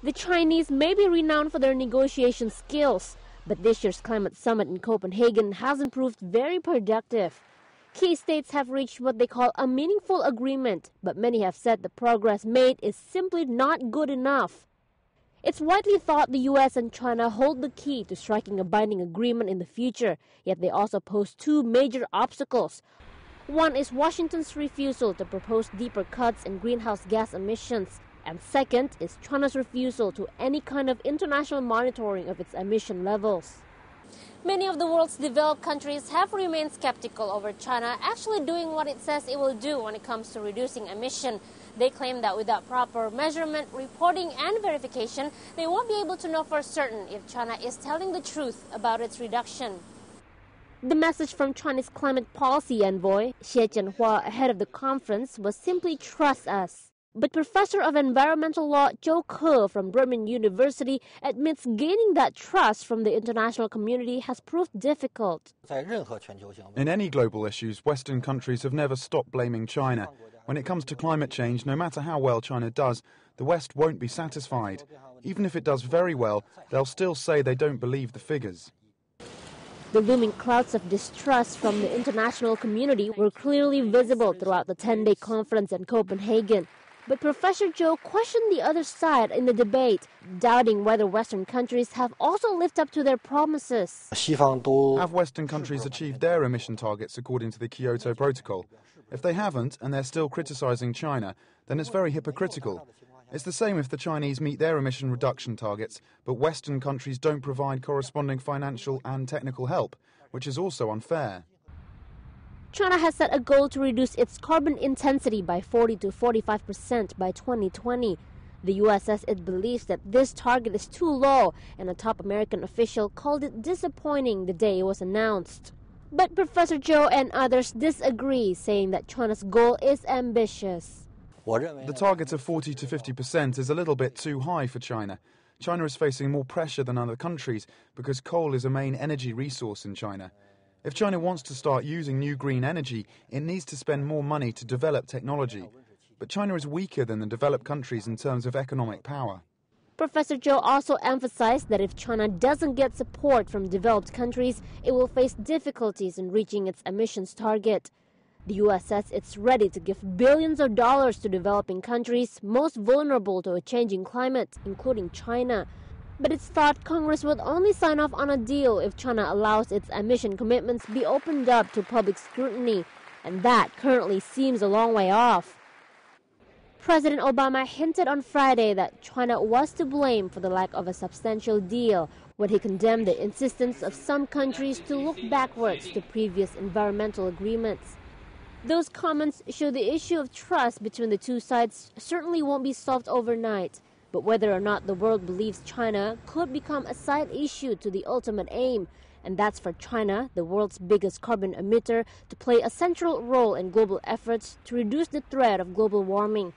The Chinese may be renowned for their negotiation skills, but this year's climate summit in Copenhagen hasn't proved very productive. Key states have reached what they call a meaningful agreement, but many have said the progress made is simply not good enough. It's widely thought the U.S. and China hold the key to striking a binding agreement in the future, yet they also pose two major obstacles. One is Washington's refusal to propose deeper cuts in greenhouse gas emissions, and second is China's refusal to any kind of international monitoring of its emission levels. Many of the world's developed countries have remained skeptical over China actually doing what it says it will do when it comes to reducing emission. They claim that without proper measurement, reporting and verification, they won't be able to know for certain if China is telling the truth about its reduction. The message from China's climate policy envoy, Xie Jianhua, ahead of the conference was simply trust us. But Professor of Environmental Law Zhou Ke from Bremen University admits gaining that trust from the international community has proved difficult. In any global issues, Western countries have never stopped blaming China. When it comes to climate change, no matter how well China does, the West won't be satisfied. Even if it does very well, they'll still say they don't believe the figures. The looming clouds of distrust from the international community were clearly visible throughout the 10-day conference in Copenhagen. But Professor Zhou questioned the other side in the debate, doubting whether Western countries have also lived up to their promises. Have Western countries achieved their emission targets according to the Kyoto Protocol? If they haven't, and they're still criticizing China, then it's very hypocritical. It's the same if the Chinese meet their emission reduction targets, but Western countries don't provide corresponding financial and technical help, which is also unfair. China has set a goal to reduce its carbon intensity by 40 to 45% by 2020. The U.S. says it believes that this target is too low, and a top American official called it disappointing the day it was announced. But Professor Zhou and others disagree, saying that China's goal is ambitious. The target of 40 to 50% is a little bit too high for China. China is facing more pressure than other countries because coal is a main energy resource in China. If China wants to start using new green energy, it needs to spend more money to develop technology. But China is weaker than the developed countries in terms of economic power. Professor Zhou also emphasized that if China doesn't get support from developed countries, it will face difficulties in reaching its emissions target. The U.S. says it's ready to give billions of dollars to developing countries most vulnerable to a changing climate, including China. But it's thought Congress would only sign off on a deal if China allows its emission commitments be opened up to public scrutiny, and that currently seems a long way off. President Obama hinted on Friday that China was to blame for the lack of a substantial deal, when he condemned the insistence of some countries to look backwards to previous environmental agreements. Those comments show the issue of trust between the two sides certainly won't be solved overnight. But whether or not the world believes China could become a side issue to the ultimate aim, and that's for China, the world's biggest carbon emitter, to play a central role in global efforts to reduce the threat of global warming.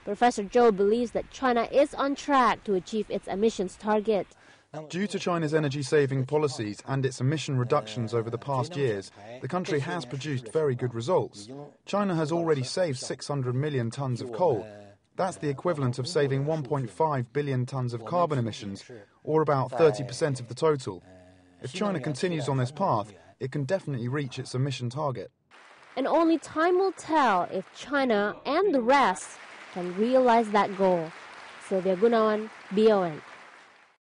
Professor Zhou believes that China is on track to achieve its emissions target. Due to China's energy-saving policies and its emission reductions over the past years, the country has produced very good results. China has already saved 600 million tons of coal. That's the equivalent of saving 1.5 billion tons of carbon emissions, or about 30% of the total. If China continues on this path, it can definitely reach its emission target. And only time will tell if China and the rest can realize that goal. Sylvia Gunawan, BON.